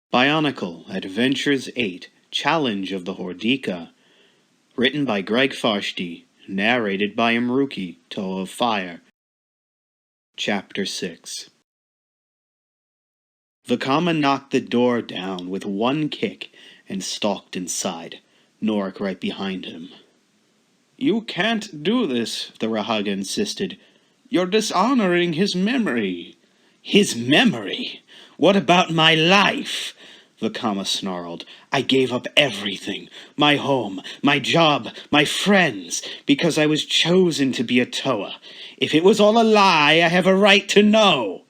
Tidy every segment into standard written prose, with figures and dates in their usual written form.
BIONICLE Adventures 8 Challenge of the Hordika. Written by Greg Farshdi. Narrated by Imruki, Toe of Fire. Chapter 6. Vakama knocked the door down with one kick and stalked inside, Norik right behind him. "You can't do this," the Rahaga insisted. "You're dishonoring his memory." "His memory? What about my life?" Vakama snarled. "I gave up everything. My home, my job, my friends, because I was chosen to be a Toa. If it was all a lie, I have a right to know.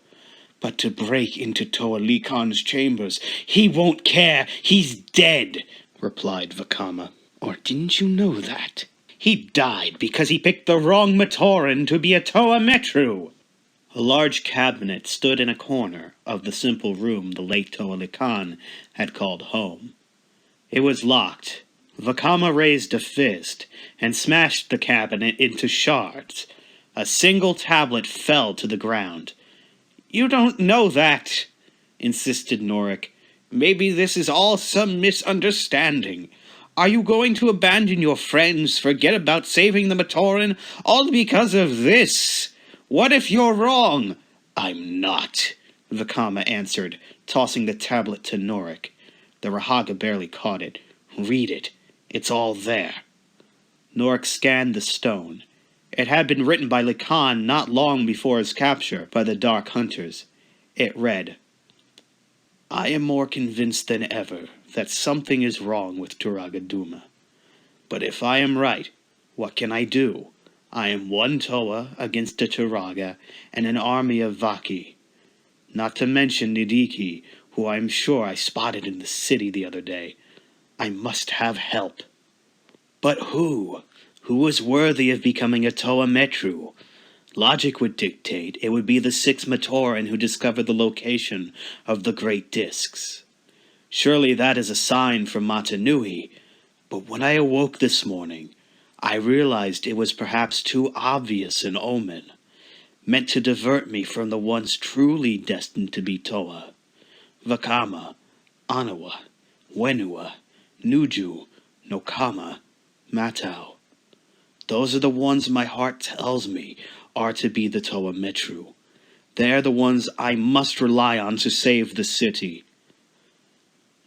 But to break into Toa Likan's chambers, he won't care. He's dead," replied Vakama. "Or didn't you know that? He died because he picked the wrong Matoran to be a Toa Metru." A large cabinet stood in a corner of the simple room the late Toa Likan had called home. It was locked. Vakama raised a fist and smashed the cabinet into shards. A single tablet fell to the ground. "You don't know that," insisted Norik. "Maybe this is all some misunderstanding. Are you going to abandon your friends, forget about saving the Matoran, all because of this? What if you're wrong?" "I'm not," Vakama answered, tossing the tablet to Norik. The Rahaga barely caught it. "Read it. It's all there." Norik scanned the stone. It had been written by Likan not long before his capture by the Dark Hunters. It read, "I am more convinced than ever that something is wrong with Turagaduma. But if I am right, what can I do? I am one Toa against a Turaga and an army of Vaki. Not to mention Nidiki, who I am sure I spotted in the city the other day. I must have help." "But who? Who is worthy of becoming a Toa Metru? Logic would dictate it would be the 6 Matoran who discovered the location of the Great Discs. Surely that is a sign from Matanui, but when I awoke this morning, I realized it was perhaps too obvious an omen, meant to divert me from the ones truly destined to be Toa. Vakama, Anawa, Whenua, Nuju, Nokama, Matau. Those are the ones my heart tells me are to be the Toa Metru. They're the ones I must rely on to save the city."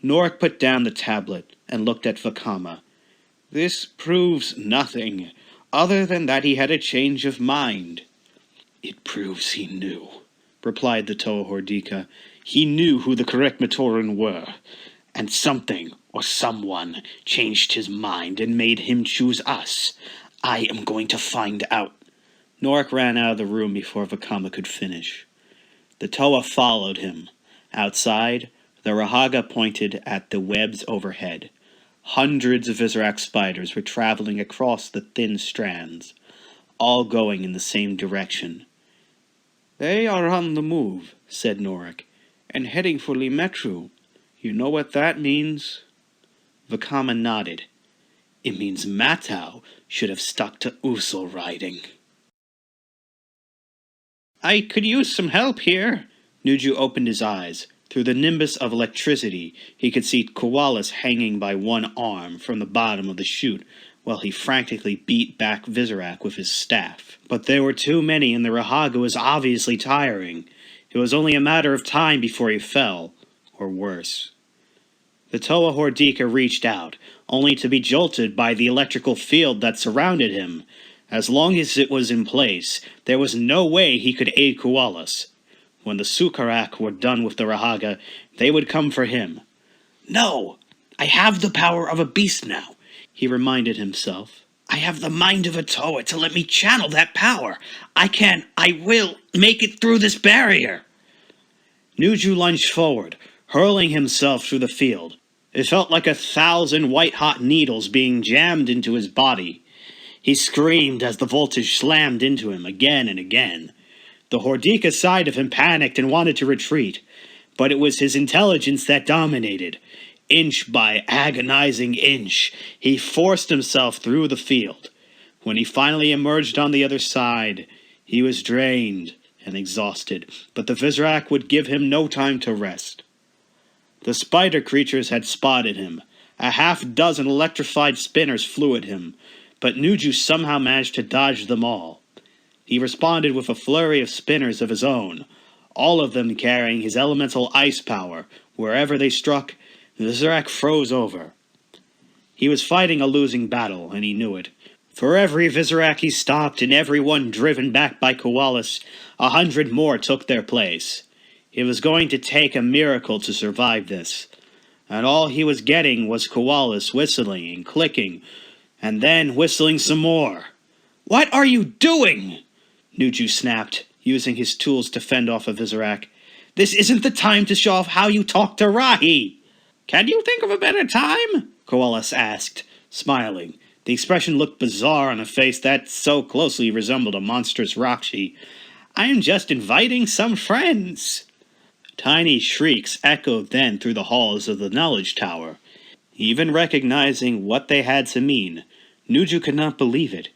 Norik put down the tablet and looked at Vakama. "This proves nothing, other than that he had a change of mind." "It proves he knew," replied the Toa Hordika. "He knew who the correct Matoran were, and something or someone changed his mind and made him choose us. I am going to find out." Norik ran out of the room before Vakama could finish. The Toa followed him. Outside, the Rahaga pointed at the webs overhead. Hundreds of Vizorak spiders were traveling across the thin strands, all going in the same direction. "They are on the move," said Norik, "and heading for Limetru. You know what that means?" Vakama nodded. "It means Matau should have stuck to Usul riding." "I could use some help here." Nuju opened his eyes. Through the nimbus of electricity, he could see koalas hanging by one arm from the bottom of the chute, while he frantically beat back Vizorak with his staff. But there were too many, and the Rahaga was obviously tiring. It was only a matter of time before he fell, or worse. The Toa Hordika reached out, only to be jolted by the electrical field that surrounded him. As long as it was in place, there was no way he could aid koalas. When the Sukarak were done with the Rahaga, they would come for him. "No! I have the power of a beast now," he reminded himself. "I have the mind of a Toa to let me channel that power. I will make it through this barrier." Nuju lunged forward, hurling himself through the field. It felt like 1,000 white-hot needles being jammed into his body. He screamed as the voltage slammed into him again and again. The Hordika side of him panicked and wanted to retreat, but it was his intelligence that dominated. Inch by agonizing inch, he forced himself through the field. When he finally emerged on the other side, he was drained and exhausted, but the Vizorak would give him no time to rest. The spider creatures had spotted him. A half-dozen electrified spinners flew at him, but Nuju somehow managed to dodge them all. He responded with a flurry of spinners of his own, all of them carrying his elemental ice power. Wherever they struck, the Vizorak froze over. He was fighting a losing battle, and he knew it. For every Vizorak he stopped and every one driven back by Koalas, 100 more took their place. It was going to take a miracle to survive this, and all he was getting was Koalas whistling and clicking, and then whistling some more. "What are you doing?" Nuju snapped, using his tools to fend off a Vizorak. "This isn't the time to show off how you talk to Rahi." "Can you think of a better time?" Koalas asked, smiling. The expression looked bizarre on a face that so closely resembled a monstrous Rakshi. "I am just inviting some friends." Tiny shrieks echoed then through the halls of the Knowledge Tower. Even recognizing what they had to mean, Nuju could not believe it.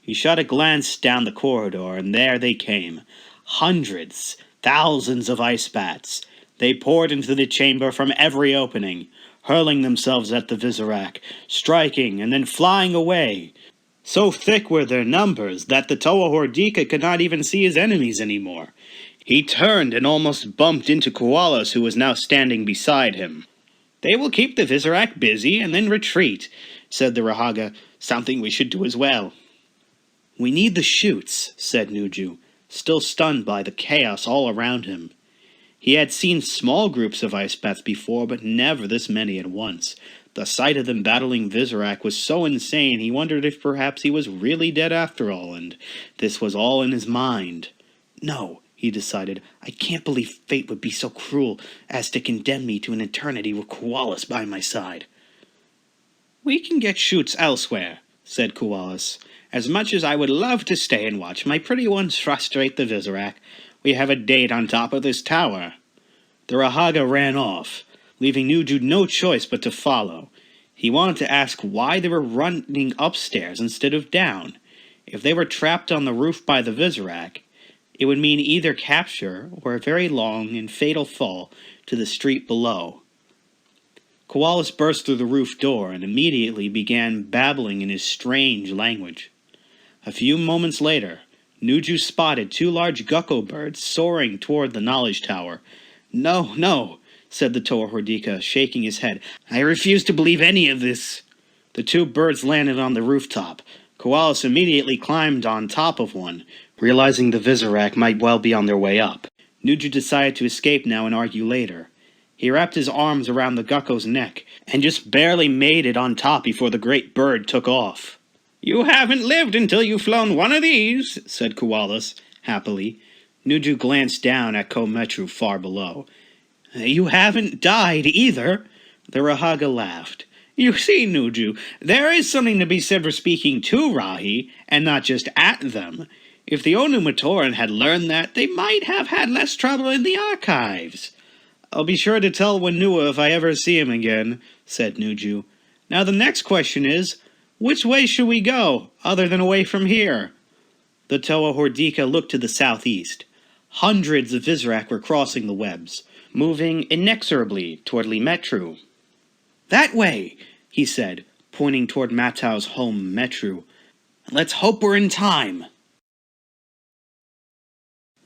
He shot a glance down the corridor, and there they came. Hundreds, thousands of ice bats. They poured into the chamber from every opening, hurling themselves at the Vizorak, striking and then flying away. So thick were their numbers that the Toa Hordika could not even see his enemies anymore. He turned and almost bumped into Koalas, who was now standing beside him. "They will keep the Vizorak busy and then retreat," said the Rahaga. "Something we should do as well." "We need the chutes," said Nuju, still stunned by the chaos all around him. He had seen small groups of ice bats before, but never this many at once. The sight of them battling Vizorak was so insane he wondered if perhaps he was really dead after all, and this was all in his mind. "No," he decided, "I can't believe fate would be so cruel as to condemn me to an eternity with Koalas by my side." "We can get chutes elsewhere," said Koalas. "As much as I would love to stay and watch my pretty ones frustrate the Vizorak, we have a date on top of this tower." The Rahaga ran off, leaving Nuju no choice but to follow. He wanted to ask why they were running upstairs instead of down. If they were trapped on the roof by the Vizorak, it would mean either capture or a very long and fatal fall to the street below. Koalas burst through the roof door and immediately began babbling in his strange language. A few moments later, Nuju spotted 2 large gecko birds soaring toward the Knowledge Tower. "No, no," said the Toa Hordika, shaking his head. "I refuse to believe any of this." The 2 birds landed on the rooftop. Koalas immediately climbed on top of one, realizing the Vizorak might well be on their way up. Nuju decided to escape now and argue later. He wrapped his arms around the gecko's neck, and just barely made it on top before the great bird took off. "You haven't lived until you've flown one of these," said Koalas, happily. Nuju glanced down at Kometru far below. "You haven't died either." The Rahaga laughed. "You see, Nuju, there is something to be said for speaking to Rahi, and not just at them. If the Onumatoran had learned that, they might have had less trouble in the archives." "I'll be sure to tell Whenua if I ever see him again," said Nuju. "Now the next question is, which way should we go, other than away from here?" The Toa Hordika looked to the southeast. Hundreds of Vizorak were crossing the webs, moving inexorably toward Metru. "That way," he said, pointing toward Matau's home, Metru. "Let's hope we're in time."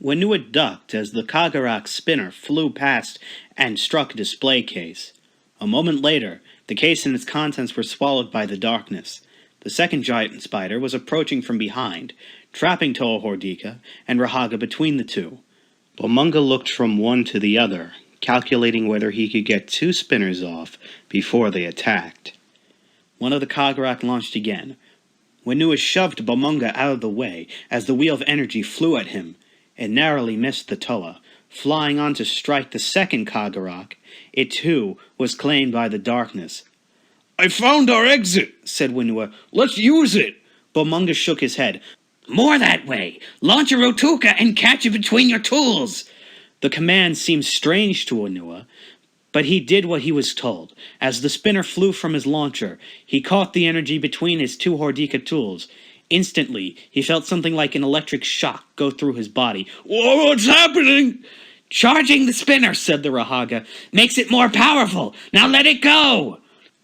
Whenua ducked as the Kagarak spinner flew past and struck a display case. A moment later, the case and its contents were swallowed by the darkness. The second giant spider was approaching from behind, trapping Toa Hordika and Rahaga between the two. Bomunga looked from one to the other, calculating whether he could get 2 spinners off before they attacked. One of the Kagarak launched again. Whenua shoved Bomunga out of the way as the wheel of energy flew at him. It narrowly missed the Toa, flying on to strike the second Kagarak. It too was claimed by the darkness. "I found our exit," said Whenua. "Let's use it." Bomunga shook his head. "More that way. Launch a Rotuka and catch it between your tools." The command seemed strange to Whenua, but he did what he was told. As the spinner flew from his launcher, he caught the energy between his 2 Hordika tools. Instantly, he felt something like an electric shock go through his body. "Whoa, what's happening?" Charging the spinner, said the Rahaga, makes it more powerful. Now let it go!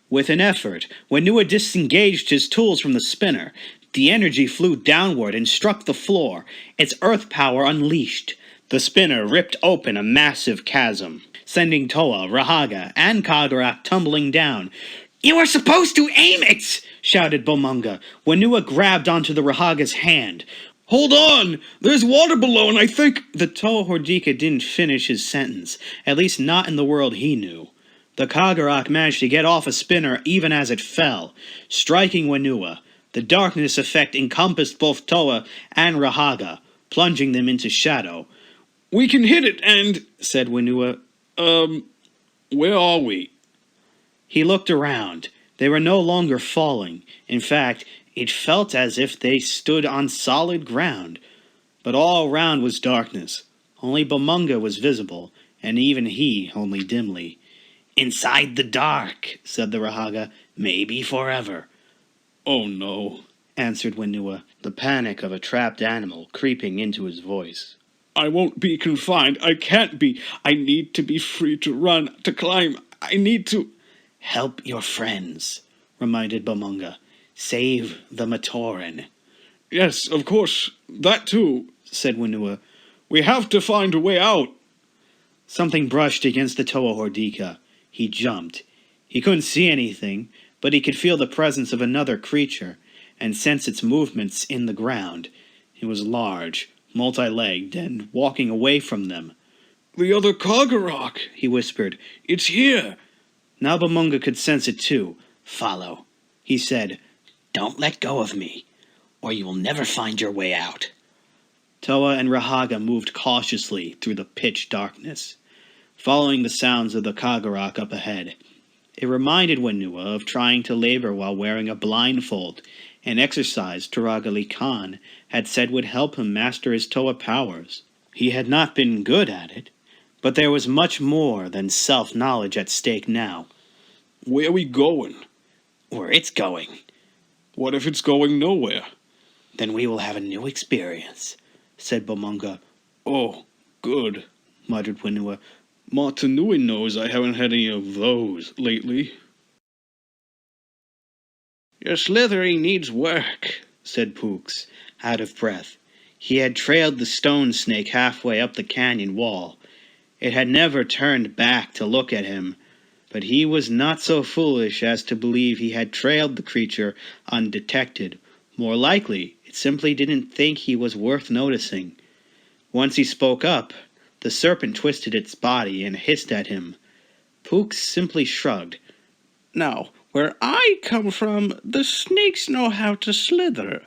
With an effort, Whenua disengaged his tools from the spinner. The energy flew downward and struck the floor, its earth power unleashed. The spinner ripped open a massive chasm, sending Toa, Rahaga, and Kagarak tumbling down. You were supposed to aim it! Shouted Bomunga. Whenua grabbed onto the Rahaga's hand. Hold on! There's water below and I think... The Toa Hordika didn't finish his sentence, at least not in the world he knew. The Kagarak managed to get off a spinner even as it fell, striking Whenua. The darkness effect encompassed both Toa and Rahaga, plunging them into shadow. We can hit it and... said Whenua. Where are we? He looked around. They were no longer falling. In fact, it felt as if they stood on solid ground. But all around was darkness. Only Bomunga was visible, and even he only dimly. Inside the dark, said the Rahaga, maybe forever. Oh no, answered Whenua, the panic of a trapped animal creeping into his voice. I won't be confined. I can't be. I need to be free to run, to climb. I need to... Help your friends, reminded Bomunga. Save the Matoran. Yes, of course. That too, said Whenua. We have to find a way out. Something brushed against the Toa Hordika. He jumped. He couldn't see anything, but he could feel the presence of another creature, and sense its movements in the ground. It was large, multi-legged, and walking away from them. The other Kagarak, he whispered. It's here. Now Bomunga could sense it too. Follow, he said. Don't let go of me, or you will never find your way out. Toa and Rahaga moved cautiously through the pitch darkness, following the sounds of the Kagarak up ahead. It reminded Whenua of trying to labor while wearing a blindfold, an exercise Turagali Khan had said would help him master his Toa powers. He had not been good at it, but there was much more than self-knowledge at stake now. Where are we going? Where it's going. What if it's going nowhere? Then we will have a new experience, said Bomunga. Oh, good, muttered Whenua. Martinui knows I haven't had any of those lately. Your slithering needs work, said Pooks, out of breath. He had trailed the stone snake halfway up the canyon wall. It had never turned back to look at him, but he was not so foolish as to believe he had trailed the creature undetected. More likely, it simply didn't think he was worth noticing. Once he spoke up, the serpent twisted its body and hissed at him. Pooks simply shrugged. Now, where I come from, the snakes know how to slither.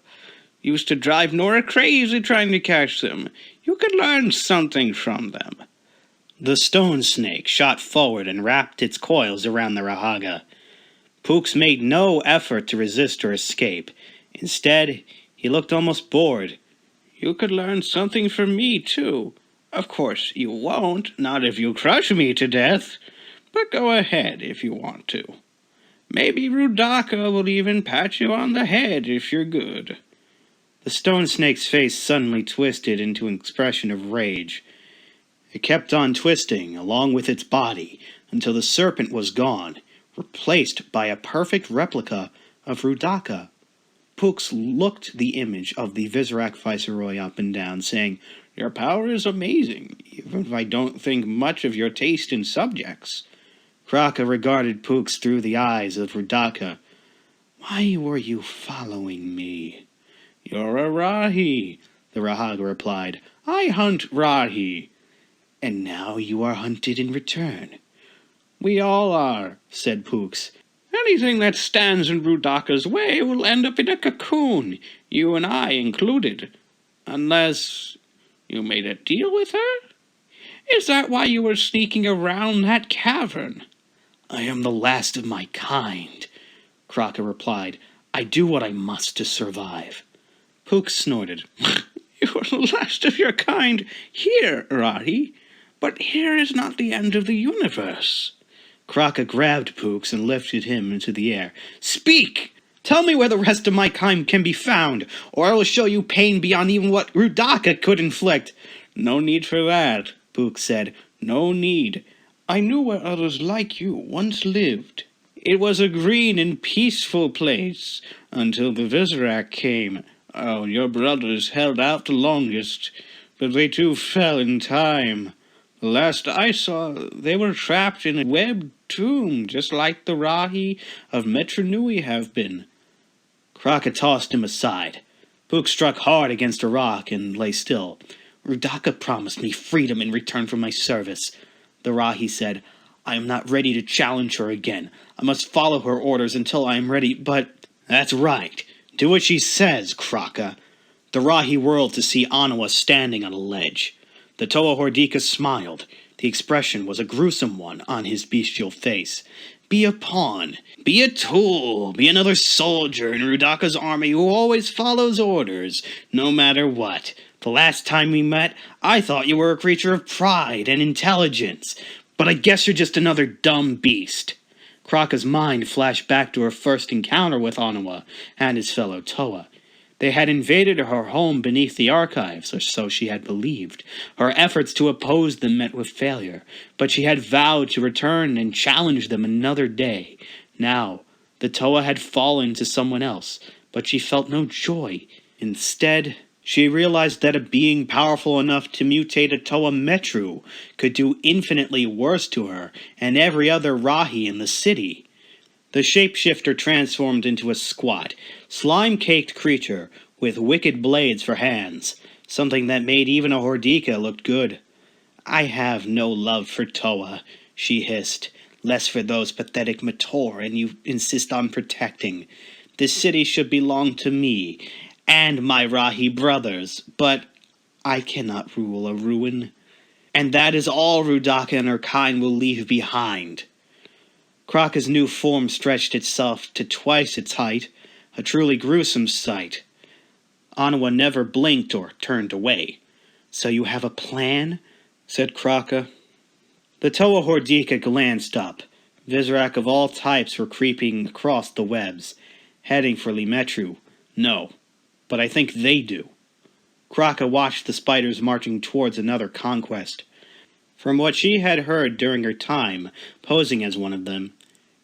Used to drive Nora crazy trying to catch them. You could learn something from them. The stone snake shot forward and wrapped its coils around the Rahaga. Pooks made no effort to resist or escape. Instead, he looked almost bored. You could learn something from me, too. Of course, you won't, not if you crush me to death. But go ahead if you want to. Maybe Hordika will even pat you on the head if you're good. The stone snake's face suddenly twisted into an expression of rage. It kept on twisting, along with its body, until the serpent was gone, replaced by a perfect replica of Hordika. Pooks looked the image of the Visorak Viceroy up and down, saying, Your power is amazing, even if I don't think much of your taste in subjects. Kraka regarded Pooks through the eyes of Hordika. Why were you following me? You're a Rahi, the Rahaga replied. I hunt Rahi. And now you are hunted in return. We all are, said Pooks. Anything that stands in Hordika's way will end up in a cocoon, you and I included. Unless you made a deal with her? Is that why you were sneaking around that cavern? I am the last of my kind, Kraka replied. I do what I must to survive. Pooks snorted. You're the last of your kind here, Rahi. But here is not the end of the universe. Kraka grabbed Pooks and lifted him into the air. Speak! Tell me where the rest of my kind can be found, or I will show you pain beyond even what Hordika could inflict. No need for that, Pook said. No need. I knew where others like you once lived. It was a green and peaceful place until the Visorak came. Oh, your brothers held out the longest, but they too fell in time. The last I saw, they were trapped in a webbed tomb, just like the Rahi of Metronui have been. Kraka tossed him aside. Pook struck hard against a rock and lay still. Hordika promised me freedom in return for my service. The Rahi said, I am not ready to challenge her again. I must follow her orders until I am ready, but... That's right. Do what she says, Kraka. The Rahi whirled to see Whenua standing on a ledge. The Toa Hordika smiled. The expression was a gruesome one on his bestial face. Be a pawn. Be a tool. Be another soldier in Hordika's army who always follows orders, no matter what. The last time we met, I thought you were a creature of pride and intelligence, but I guess you're just another dumb beast. Kraka's mind flashed back to her first encounter with Whenua and his fellow Toa. They had invaded her home beneath the archives, or so she had believed. Her efforts to oppose them met with failure, but she had vowed to return and challenge them another day. Now, the Toa had fallen to someone else, but she felt no joy. Instead, she realized that a being powerful enough to mutate a Toa Metru could do infinitely worse to her and every other Rahi in the city. The shapeshifter transformed into a squat, slime-caked creature with wicked blades for hands, something that made even a Hordika look good. I have no love for Toa, she hissed, less for those pathetic Mator and you insist on protecting. This city should belong to me and my Rahi brothers, but I cannot rule a ruin. And that is all Hordika and her kind will leave behind. Kraka's new form stretched itself to twice its height, a truly gruesome sight. Whenua never blinked or turned away. So you have a plan? Said Kraka. The Toa Hordika glanced up. Visorak of all types were creeping across the webs, heading for Limetru. No, but I think they do. Kraka watched the spiders marching towards another conquest. From what she had heard during her time posing as one of them,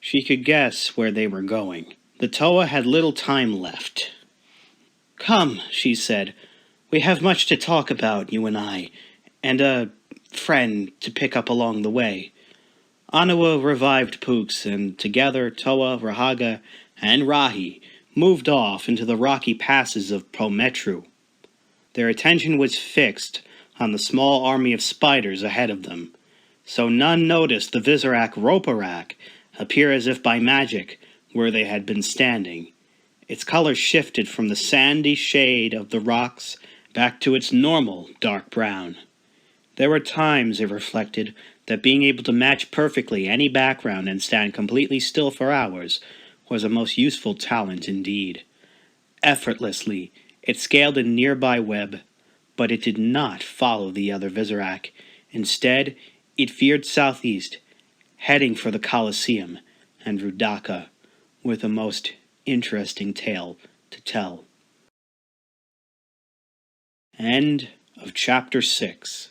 she could guess where they were going. The Toa had little time left. Come, she said. We have much to talk about, you and I, and a friend to pick up along the way. Whenua revived Pooks, and together Toa, Rahaga, and Rahi moved off into the rocky passes of Prometru. Their attention was fixed on the small army of spiders ahead of them, so none noticed the Visorak Roparak appear as if by magic where they had been standing. Its color shifted from the sandy shade of the rocks back to its normal dark brown. There were times, it reflected, that being able to match perfectly any background and stand completely still for hours was a most useful talent indeed. Effortlessly, it scaled a nearby web, but it did not follow the other Visorak. Instead, it veered southeast, heading for the Colosseum and Hordika, with a most interesting tale to tell. End of Chapter 6.